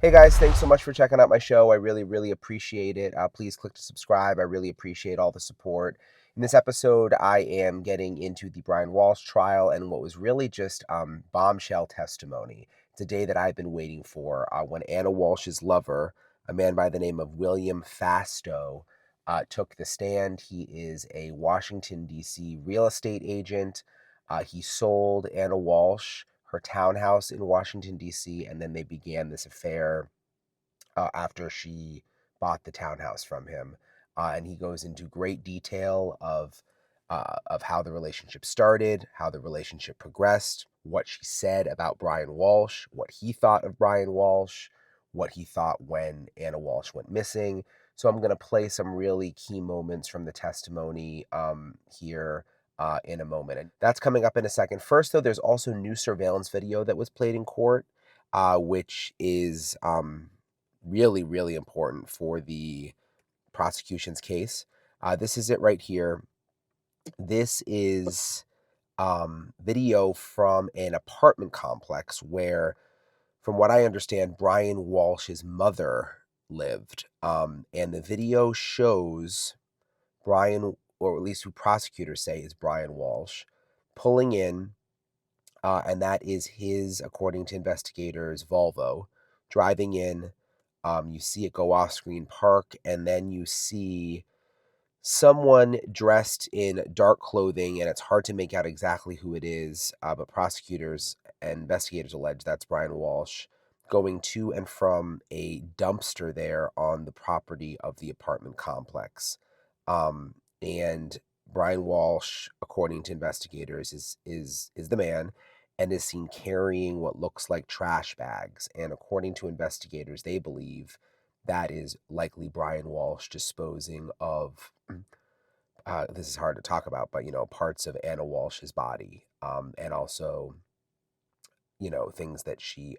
Hey guys, thanks so much for checking out my show. I really appreciate it. Please click to subscribe. I really appreciate all the support. In this episode, I am getting into the Brian Walshe trial and what was really just bombshell testimony. It's a day that I've been waiting for when Ana Walshe's lover, a man by the name of William Fastow, took the stand. He is a Washington, D.C. real estate agent. He sold Ana Walshe her townhouse in Washington, D.C., and then they began this affair after she bought the townhouse from him. And he goes into great detail of how the relationship started, how the relationship progressed, what she said about Brian Walshe, what he thought of Brian Walshe, what he thought when Ana Walshe went missing. So I'm going to play some really key moments from the testimony here in a moment. And that's coming up in a second. First, though, there's also new surveillance video that was played in court, which is really important for the prosecution's case. This is it right here. This is video from an apartment complex where, from what I understand, Brian Walshe's mother lived. And the video shows Brian, or at least who prosecutors say is Brian Walshe, pulling in, and that is his, according to investigators, Volvo, driving in. You see it go off screen, park, and then you see someone dressed in dark clothing, and it's hard to make out exactly who it is, but prosecutors and investigators allege that's Brian Walshe, going to and from a dumpster there on the property of the apartment complex. And Brian Walshe, according to investigators, is the man and is seen carrying what looks like trash bags. And according to investigators, they believe that is likely Brian Walshe disposing of, this is hard to talk about, but, parts of Ana Walshe's body, and also, things that she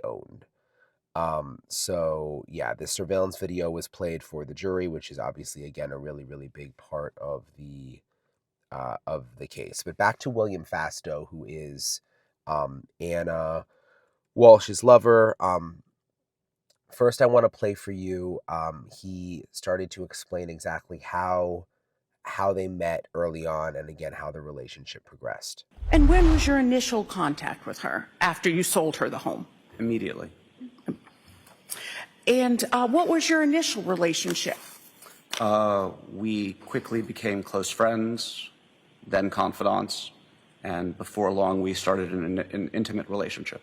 owned. So yeah, this surveillance video was played for the jury, which is obviously, again, a really big part of the case. But back to William Fastow, who is Ana Walshe's lover. First, I want to play for you. He started to explain exactly how they met early on, and again, how the relationship progressed. And when was your initial contact with her after you sold her the home? Immediately. And what was your initial relationship? We quickly became close friends, then confidants, and before long we started an intimate relationship.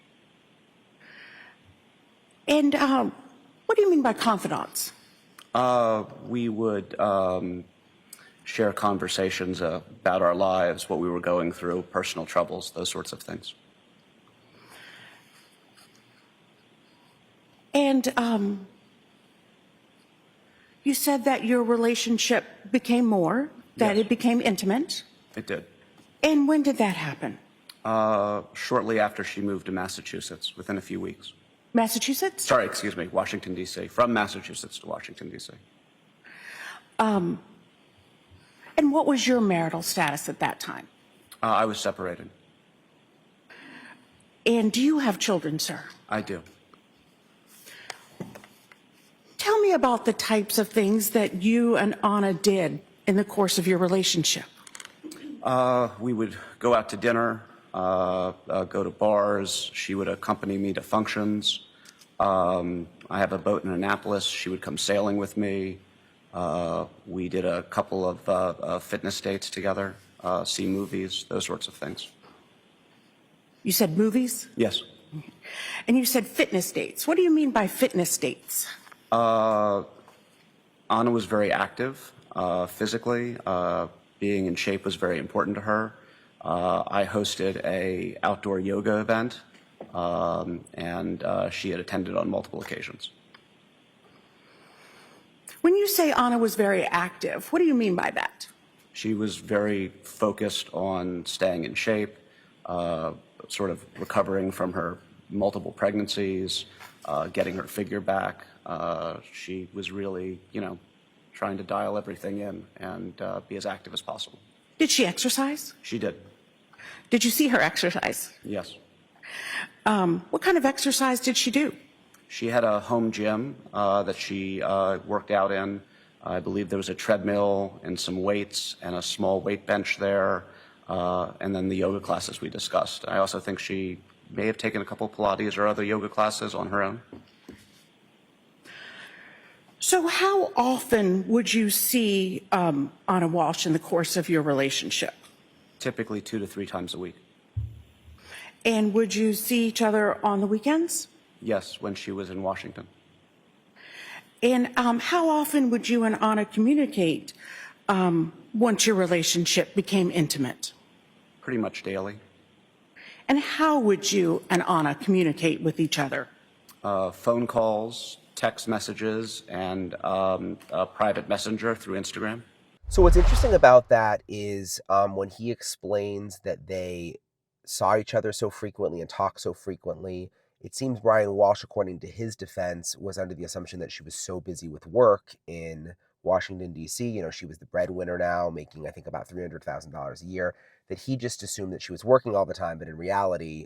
And what do you mean by confidants? We would share conversations about our lives, what we were going through, personal troubles, those sorts of things. And you said that your relationship became more, that Yes. it became intimate. It did. And when did that happen? Shortly after she moved to Massachusetts, within a few weeks. Massachusetts? Sorry, excuse me, Washington, D.C. From Massachusetts to Washington, D.C. And what was your marital status at that time? I was separated. And do you have children, sir? I do. Tell me about the types of things that you and Ana did in the course of your relationship. We would go out to dinner, go to bars. She would accompany me to functions. I have a boat in Annapolis. She would come sailing with me. We did a couple of fitness dates together, see movies, those sorts of things. You said movies? Yes. And you said fitness dates. What do you mean by fitness dates? Ana was very active physically. Being in shape was very important to her. I hosted an outdoor yoga event, and she had attended on multiple occasions. When you say Ana was very active, what do you mean by that? She was very focused on staying in shape, sort of recovering from her multiple pregnancies, getting her figure back. She was really, trying to dial everything in and be as active as possible. Did she exercise? She did. Did you see her exercise? Yes. What kind of exercise did she do? She had a home gym that she worked out in. I believe there was a treadmill and some weights and a small weight bench there, and then the yoga classes we discussed. I also think she may have taken a couple Pilates or other yoga classes on her own. So how often would you see Ana Walshe in the course of your relationship? Typically 2 to 3 times a week. And would you see each other on the weekends? Yes, when she was in Washington. And how often would you and Ana communicate once your relationship became intimate? Pretty much daily. And how would you and Ana communicate with each other? Phone calls, text messages, and a private messenger through Instagram. So what's interesting about that is when he explains that they saw each other so frequently and talked so frequently, it seems Brian Walshe, according to his defense, was under the assumption that she was so busy with work in Washington, D.C. You know, she was the breadwinner now, making, I think, about $300,000 a year, that he just assumed that she was working all the time. But in reality,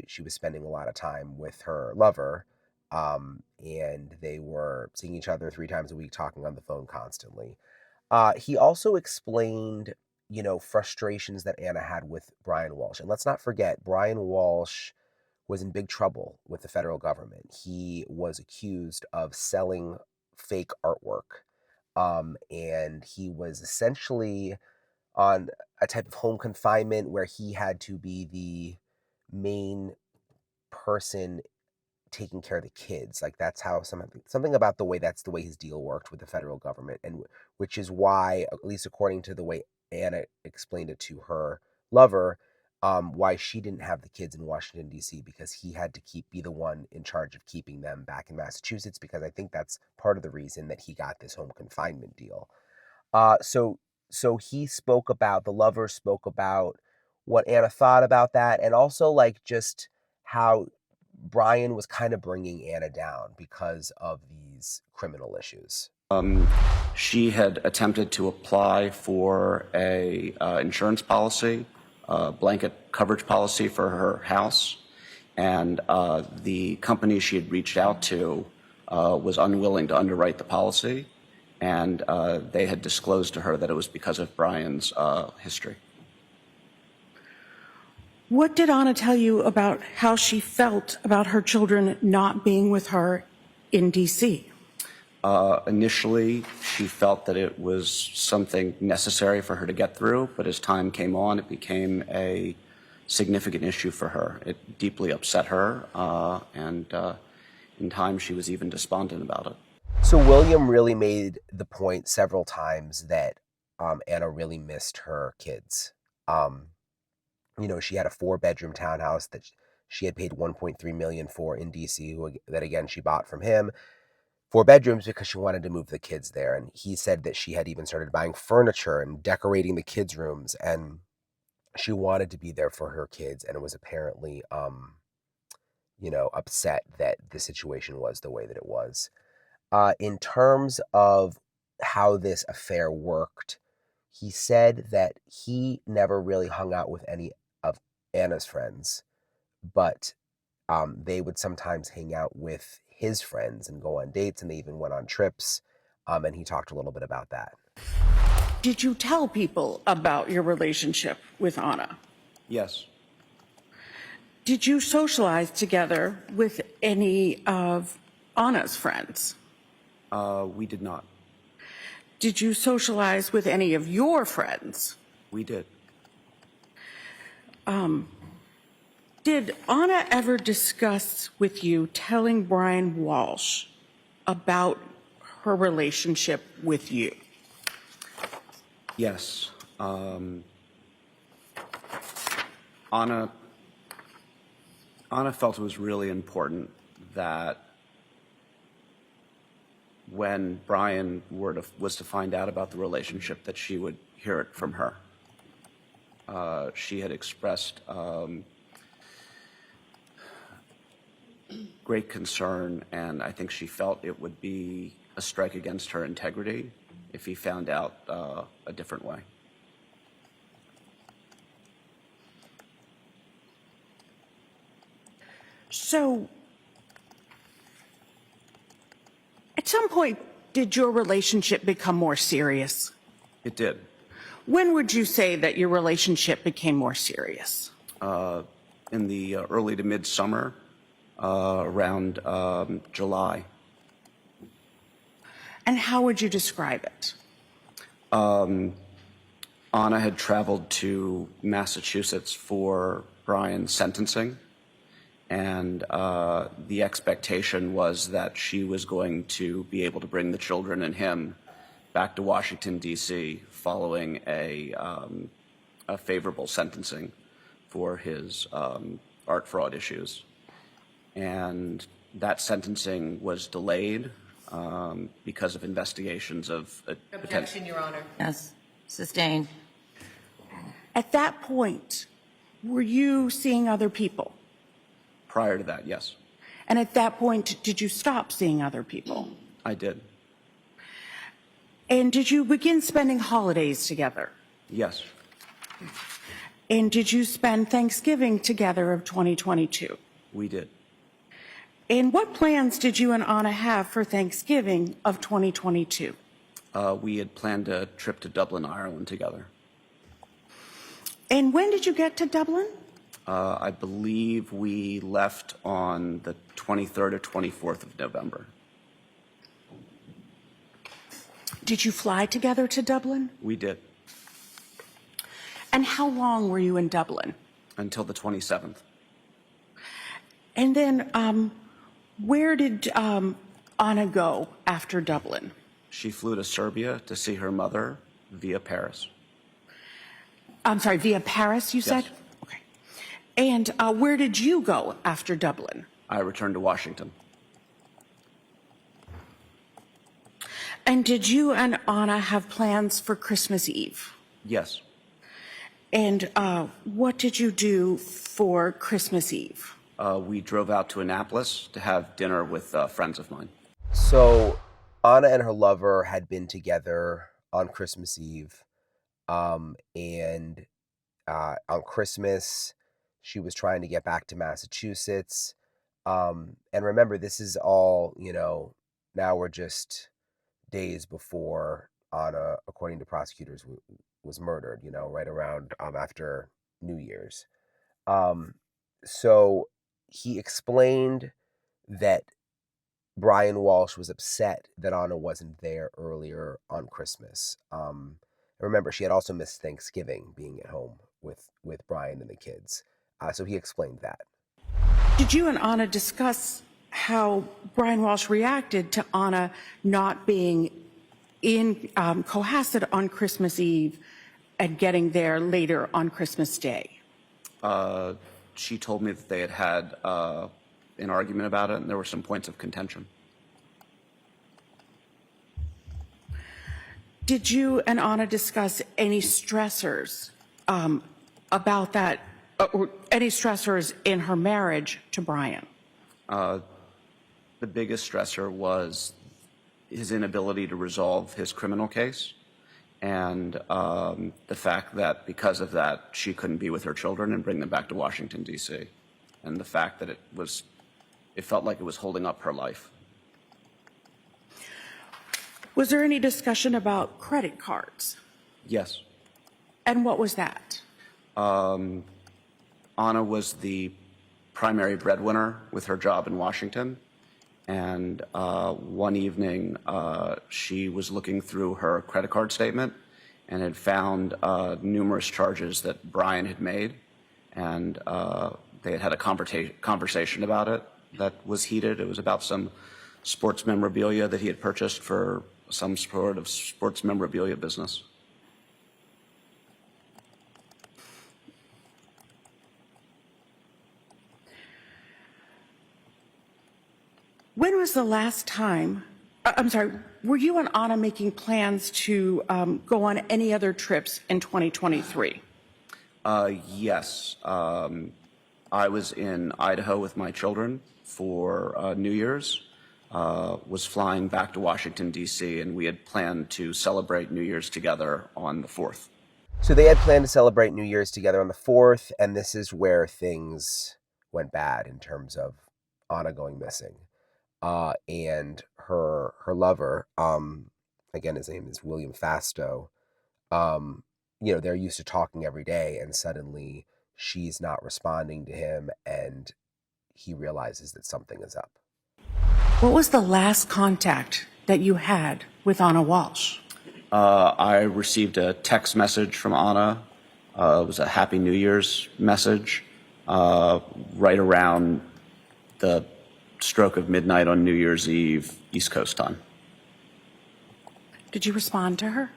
she was spending a lot of time with her lover, and they were seeing each other 3 times a week, talking on the phone constantly. He also explained, frustrations that Ana had with Brian Walshe. And let's not forget, Brian Walshe was in big trouble with the federal government. He was accused of selling fake artwork. And he was essentially on a type of home confinement where he had to be the main person taking care of the kids. Like that's how something about that's the way his deal worked with the federal government, and which is why, at least according to the way Ana explained it to her lover, why she didn't have the kids in Washington D.C. because he had to be the one in charge of keeping them back in Massachusetts, because I think that's part of the reason that he got this home confinement deal. So the lover spoke about what Ana thought about that, and also like just how Brian was kind of bringing Ana down because of these criminal issues. She had attempted to apply for a insurance policy, blanket coverage policy for her house, and the company she had reached out to was unwilling to underwrite the policy, and they had disclosed to her that it was because of Brian's history. What did Ana tell you about how she felt about her children not being with her in D.C.? Initially, she felt that it was something necessary for her to get through, but as time came on, it became a significant issue for her. It deeply upset her, and in time, she was even despondent about it. So William really made the point several times that Ana really missed her kids. She had a 4-bedroom townhouse that she had paid $1.3 million for in DC, that again she bought from him. 4 bedrooms because she wanted to move the kids there. And he said that she had even started buying furniture and decorating the kids' rooms, and she wanted to be there for her kids, and it was apparently upset that the situation was the way that it was. In terms of how this affair worked, he said that he never really hung out with any of Ana's friends, but they would sometimes hang out with his friends and go on dates, and they even went on trips, and he talked a little bit about that. Did you tell people about your relationship with Ana? Yes. Did you socialize together with any of Ana's friends? We did not. Did you socialize with any of your friends? We did. Did Ana ever discuss with you telling Brian Walshe about her relationship with you? Yes. Ana felt it was really important that when Brian was to find out about the relationship, that she would hear it from her. She had expressed great concern, and I think she felt it would be a strike against her integrity if he found out a different way. So, at some point, did your relationship become more serious? It did. When would you say that your relationship became more serious? In the early to mid-summer, around July. And how would you describe it? Ana had traveled to Massachusetts for Brian's sentencing, and the expectation was that she was going to be able to bring the children and him back to Washington, D.C. following a favorable sentencing for his art fraud issues. And that sentencing was delayed because of investigations of Objection, Your Honor. Yes, sustained. At that point, were you seeing other people? Prior to that, yes, And at that point, did you stop seeing other people? I did. And did you begin spending holidays together? Yes, And did you spend Thanksgiving together of 2022? we did. And what plans did you and Ana have for Thanksgiving of 2022? We had planned a trip to Dublin, Ireland together. And when did you get to Dublin? I believe we left on the 23rd or 24th of November. Did you fly together to Dublin? We did, And how long were you in Dublin? until the 27th. And then where did Ana go after Dublin? She flew to Serbia to see her mother via Paris. I'm sorry, via Paris, you said? Yes. Okay. And where did you go after Dublin? I returned to Washington. And did you and Ana have plans for Christmas Eve? Yes. And what did you do for Christmas Eve? We drove out to Annapolis to have dinner with friends of mine. So Ana and her lover had been together on Christmas Eve. And on Christmas, she was trying to get back to Massachusetts. And remember, this is all, now we're just days before Ana, according to prosecutors, was murdered, right around after New Year's. So he explained that Brian Walshe was upset that Ana wasn't there earlier on Christmas. Remember, she had also missed Thanksgiving being at home with Brian and the kids. So he explained that. Did you and Ana discuss how Brian Walshe reacted to Ana not being in Cohasset on Christmas Eve and getting there later on Christmas Day? She told me that they had an argument about it, and there were some points of contention. Did you and Ana discuss any stressors about that, or any stressors in her marriage to Brian? The biggest stressor was his inability to resolve his criminal case, and the fact that because of that, she couldn't be with her children and bring them back to Washington, D.C., and the fact that it felt like it was holding up her life. Was there any discussion about credit cards? Yes. And what was that? Ana was the primary breadwinner with her job in Washington. And one evening, she was looking through her credit card statement and had found numerous charges that Brian had made. And they had a conversation about it that was heated. It was about some sports memorabilia that he had purchased for some sort of sports memorabilia business. When was the last time, I'm sorry, were you and Ana making plans to go on any other trips in 2023? Yes. I was in Idaho with my children for New Year's, was flying back to Washington, D.C., and we had planned to celebrate New Year's together on the 4th. So they had planned to celebrate New Year's together on the 4th, and this is where things went bad in terms of Ana going missing. And her lover, again, his name is William Fasto. They're used to talking every day, and suddenly she's not responding to him, and he realizes that something is up. What was the last contact that you had with Ana Walshe? I received a text message from Ana. It was a Happy New Year's message right around the stroke of midnight on New Year's Eve, East Coast time. Did you respond to her?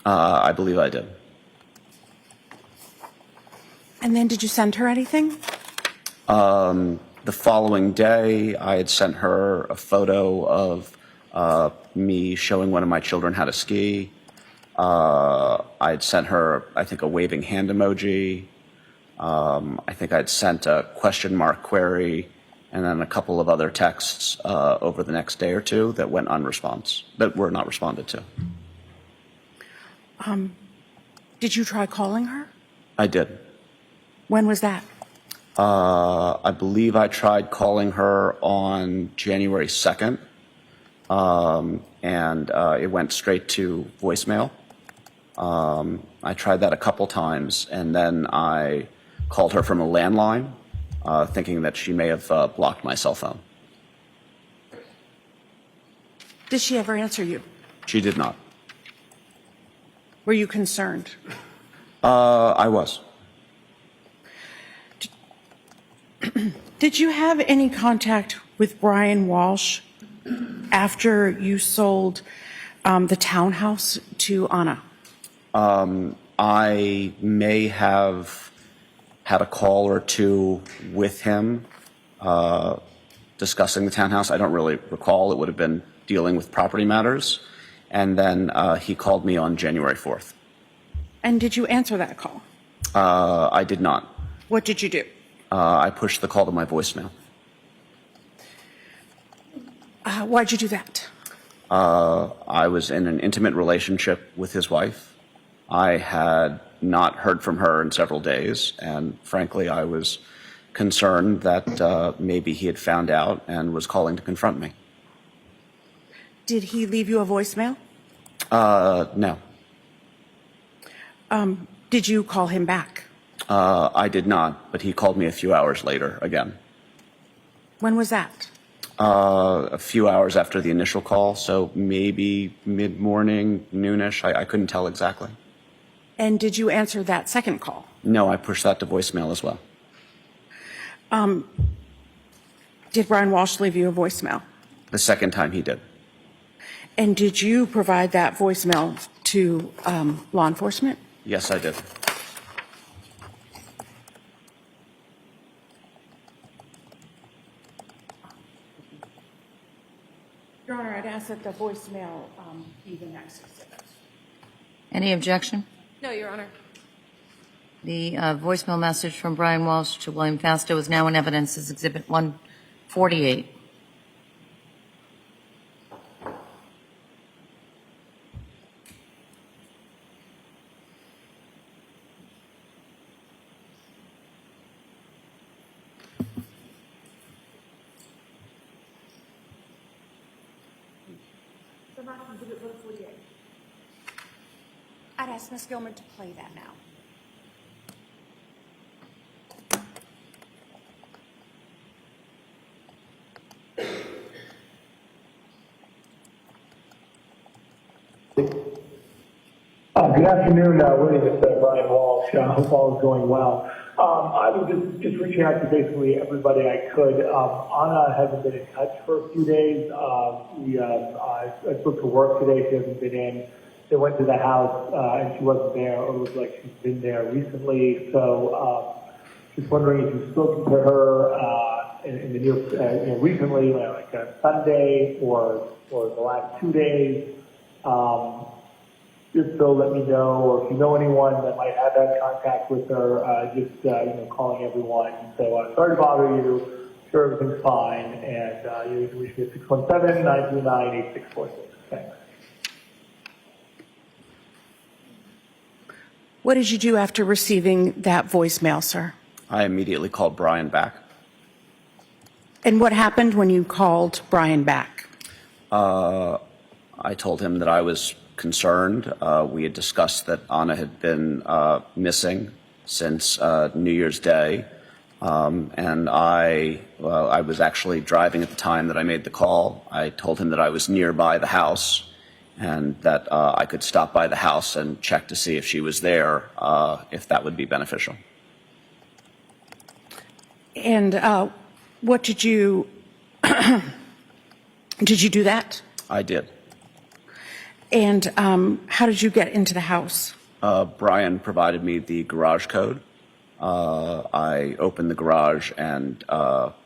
I believe I did. And then did you send her anything? The following day, I had sent her a photo of me showing one of my children how to ski. I had sent her, I think, a waving hand emoji. I think I'd sent a question mark query, and then a couple of other texts over the next day or two that went unresponse, that were not responded to. Did you try calling her? I did. When was that? I believe I tried calling her on January 2nd, and it went straight to voicemail. I tried that a couple times, and then I called her from a landline, thinking that she may have blocked my cell phone. Did she ever answer you? She did not. Were you concerned? I was. Did you have any contact with Brian Walshe after you sold the townhouse to Ana? I may have had a call or two with him discussing the townhouse. I don't really recall. It would have been dealing with property matters. And then he called me on January 4th. And did you answer that call? I did not. What did you do? I pushed the call to my voicemail. Why'd you do that? I was in an intimate relationship with his wife. I had not heard from her in several days, and frankly, I was concerned that maybe he had found out and was calling to confront me. Did he leave you a voicemail? No. Did you call him back? I did not, but he called me a few hours later again. When was that? A few hours after the initial call, so maybe mid-morning, noonish. I couldn't tell exactly. And did you answer that second call? No, I pushed that to voicemail as well. Did Brian Walshe leave you a voicemail? The second time he did. And did you provide that voicemail to law enforcement? Yes, I did. Your Honor, I'd ask that the voicemail be the next exhibit. Any objection? No, Your Honor. The voicemail message from Brian Walshe to William Fasto is now in evidence as Exhibit 148. I'd ask Ms. Gilman to play that now. Good afternoon, William. It's Brian Walshe. I hope all is going well. I was just reaching out to basically everybody I could. Ana hasn't been in touch for a few days. I spoke to work today. She hasn't been in. They went to the house and she wasn't there, or it looks like she's been there recently. So just wondering if you've spoken to her in the near, recently, like Sunday or the last 2 days. Just so let me know, or if you know anyone that might have had contact with her, calling everyone. So sorry to bother you. Sure, everything's fine, and you can reach me at 617-929-8646. Thanks. What did you do after receiving that voicemail, sir? I immediately called Brian back. And what happened when you called Brian back? I told him that I was concerned. We had discussed that Ana had been missing since New Year's Day. And I was actually driving at the time that I made the call. I told him that I was nearby the house and that I could stop by the house and check to see if she was there, if that would be beneficial. And what did you did you do that? I did. And how did you get into the house? Brian provided me the garage code. I opened the garage and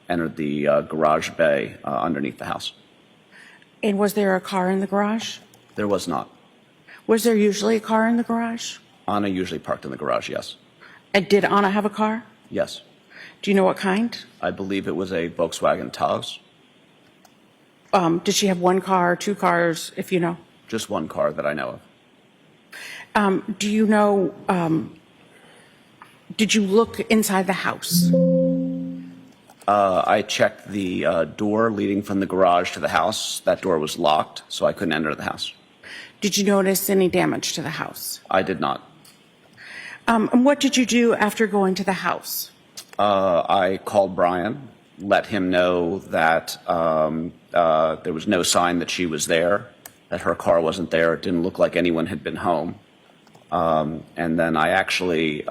entered the garage bay underneath the house. And was there a car in the garage? There was not. Was there usually a car in the garage? Ana usually parked in the garage, yes. And did Ana have a car? Yes. Do you know what kind? I believe it was a Volkswagen Taos. Did she have one car, two cars, if you know? Just one car that I know of. Do you know, did you look inside the house? I checked the door leading from the garage to the house. That door was locked, so I couldn't enter the house. Did you notice any damage to the house? I did not. And what did you do after going to the house? I called Brian, let him know that there was no sign that she was there, that her car wasn't there. It didn't look like anyone had been home. And then I actually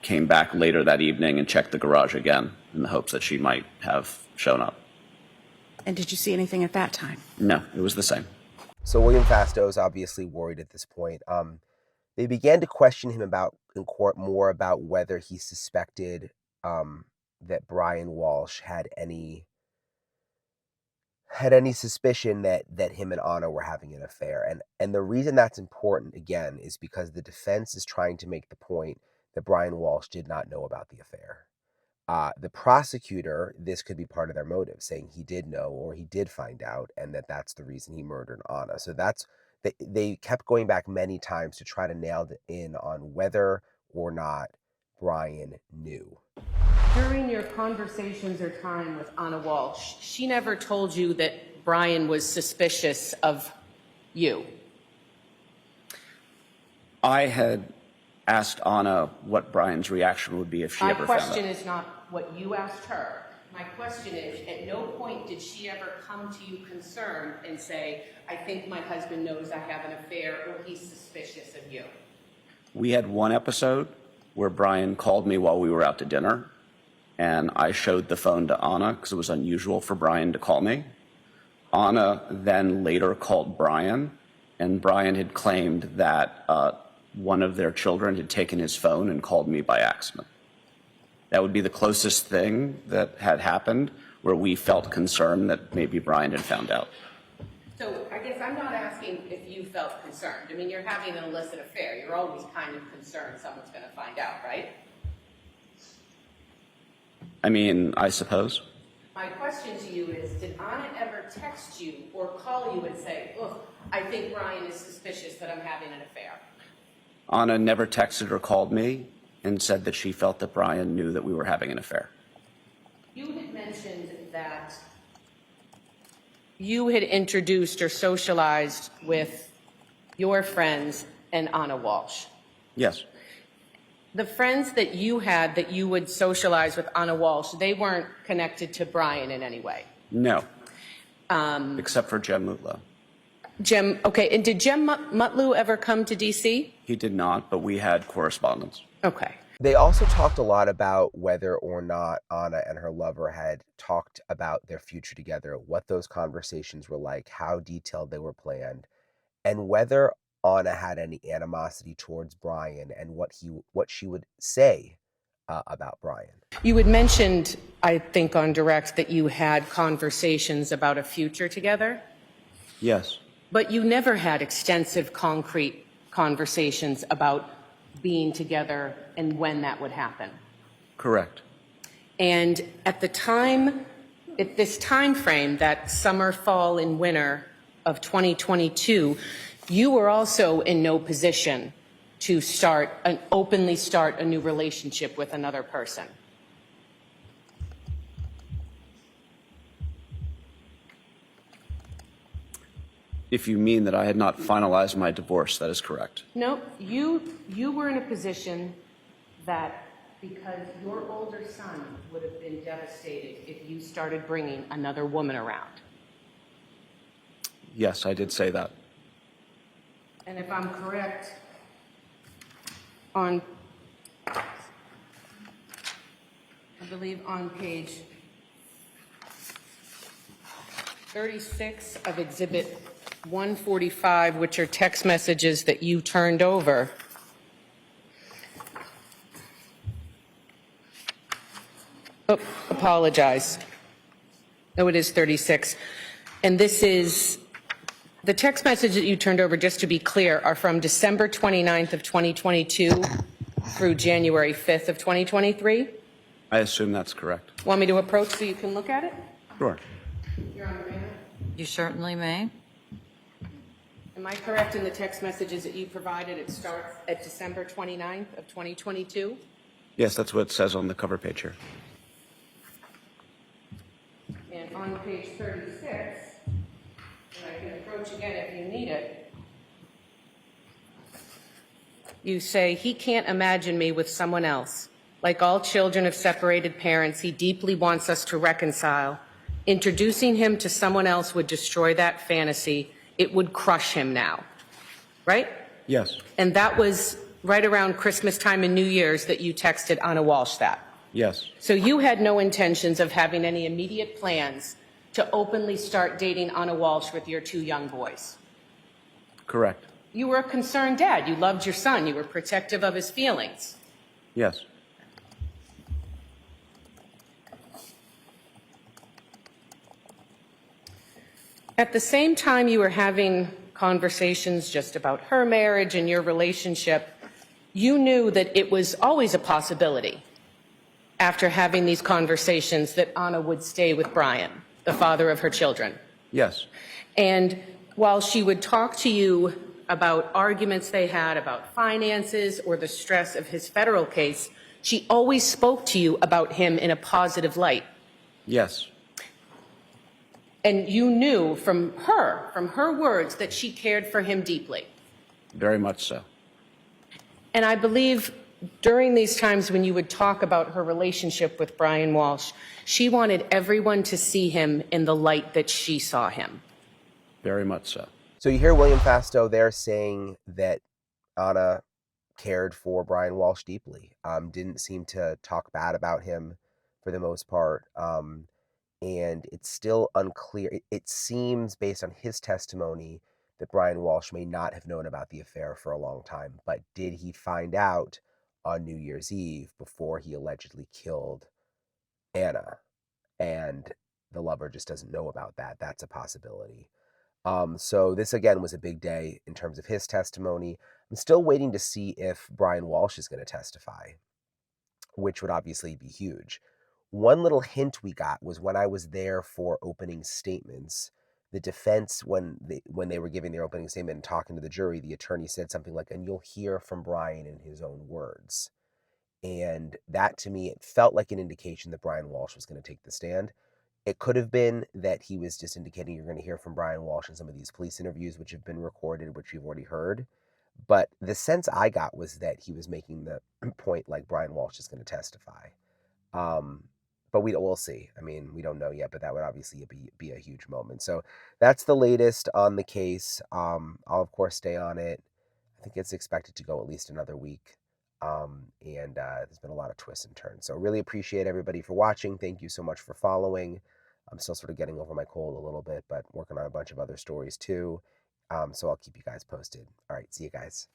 came back later that evening and checked the garage again in the hopes that she might have shown up. And did you see anything at that time? No, it was the same. So William Fasto is obviously worried at this point. They began to question him in court more about whether he suspected that Brian Walshe had any suspicion that him and Ana were having an affair. And the reason that's important, again, is because the defense is trying to make the point that Brian Walshe did not know about the affair. The prosecutor, this could be part of their motive, saying he did know or he did find out, and that's the reason he murdered Ana. So they kept going back many times to try to nail in on whether or not Brian knew. During your conversations or time with Ana Walshe, she never told you that Brian was suspicious of you. I had asked Ana what Brian's reaction would be if she ever found out. My question is not what you asked her. My question is, at no point did she ever come to you concerned and say, I think my husband knows I have an affair or he's suspicious of you? We had one episode where Brian called me while we were out to dinner, and I showed the phone to Ana because it was unusual for Brian to call me. Ana then later called Brian, and Brian had claimed that one of their children had taken his phone and called me by accident. That would be the closest thing that had happened where we felt concerned that maybe Brian had found out. So I guess I'm not asking if you felt concerned. I mean, you're having an illicit affair. You're always kind of concerned someone's going to find out, right? I mean, I suppose. My question to you is, did Ana ever text you or call you and say, ugh, I think Brian is suspicious that I'm having an affair? Ana never texted or called me and said that she felt that Brian knew that we were having an affair. You had mentioned that you had introduced or socialized with your friends and Ana Walshe. Yes. The friends that you had that you would socialize with Ana Walshe, they weren't connected to Brian in any way? No. Except for Jem Mutlu. Okay, and did Jem Mutlu ever come to D.C.? He did not, but we had correspondence. Okay. They also talked a lot about whether or not Ana and her lover had talked about their future together, what those conversations were like, how detailed they were planned, and whether Ana had any animosity towards Brian and what she would say about Brian. You had mentioned, I think on direct, that you had conversations about a future together, Yes. but you never had extensive, concrete conversations about being together and when that would happen. Correct. And at the time, at this time frame, that summer, fall, and winter of 2022, you were also in no position to openly start a new relationship with another person. If you mean that I had not finalized my divorce, that is correct. No, you were in a position that because your older son would have been devastated if you started bringing another woman around. Yes, I did say that. And if I'm correct, I believe on page 36 of Exhibit 145, which are text messages that you turned over, oh, apologize. No, it is 36. And this is, the text message that you turned over, just to be clear, are from December 29th of 2022 through January 5th of 2023. I assume that's correct. Want me to approach so you can look at it? Sure. Your Honor, may I? You certainly may. Am I correct in the text messages that you provided? It starts at December 29th of 2022? Yes, that's what it says on the cover page here. And on page 36, and I can approach again if you need it, you say, "He can't imagine me with someone else. Like all children of separated parents, he deeply wants us to reconcile. Introducing him to someone else would destroy that fantasy. It would crush him now." Right? Yes. And that was right around Christmas time and New Year's that you texted Ana Walshe that. Yes. So you had no intentions of having any immediate plans to openly start dating Ana Walshe with your 2 young boys. Correct. You were a concerned dad. You loved your son. You were protective of his feelings. Yes. At the same time you were having conversations just about her marriage and your relationship, you knew that it was always a possibility after having these conversations that Ana would stay with Brian, the father of her children. Yes. And while she would talk to you about arguments they had about finances or the stress of his federal case, she always spoke to you about him in a positive light. Yes. And you knew from her words, that she cared for him deeply. Very much so. And I believe during these times when you would talk about her relationship with Brian Walshe, she wanted everyone to see him in the light that she saw him. Very much so. So you hear William Fastow there saying that Ana cared for Brian Walshe deeply, didn't seem to talk bad about him for the most part. And it's still unclear. It seems, based on his testimony, that Brian Walshe may not have known about the affair for a long time. But did he find out on New Year's Eve before he allegedly killed Ana? And the lover just doesn't know about that. That's a possibility. So this, again, was a big day in terms of his testimony. I'm still waiting to see if Brian Walshe is going to testify, which would obviously be huge. One little hint we got was when I was there for opening statements, the defense, when they were giving their opening statement and talking to the jury, the attorney said something like, "And you'll hear from Brian in his own words." And that, to me, it felt like an indication that Brian Walshe was going to take the stand. It could have been that he was just indicating you're going to hear from Brian Walshe in some of these police interviews, which have been recorded, which you've already heard. But the sense I got was that he was making the point like Brian Walshe is going to testify. But we'll see. I mean, we don't know yet, but that would obviously be a huge moment. So that's the latest on the case. I'll, of course, stay on it. I think it's expected to go at least another week. And there's been a lot of twists and turns. So really appreciate everybody for watching. Thank you so much for following. I'm still sort of getting over my cold a little bit, but working on a bunch of other stories too. So I'll keep you guys posted. All right, see you guys.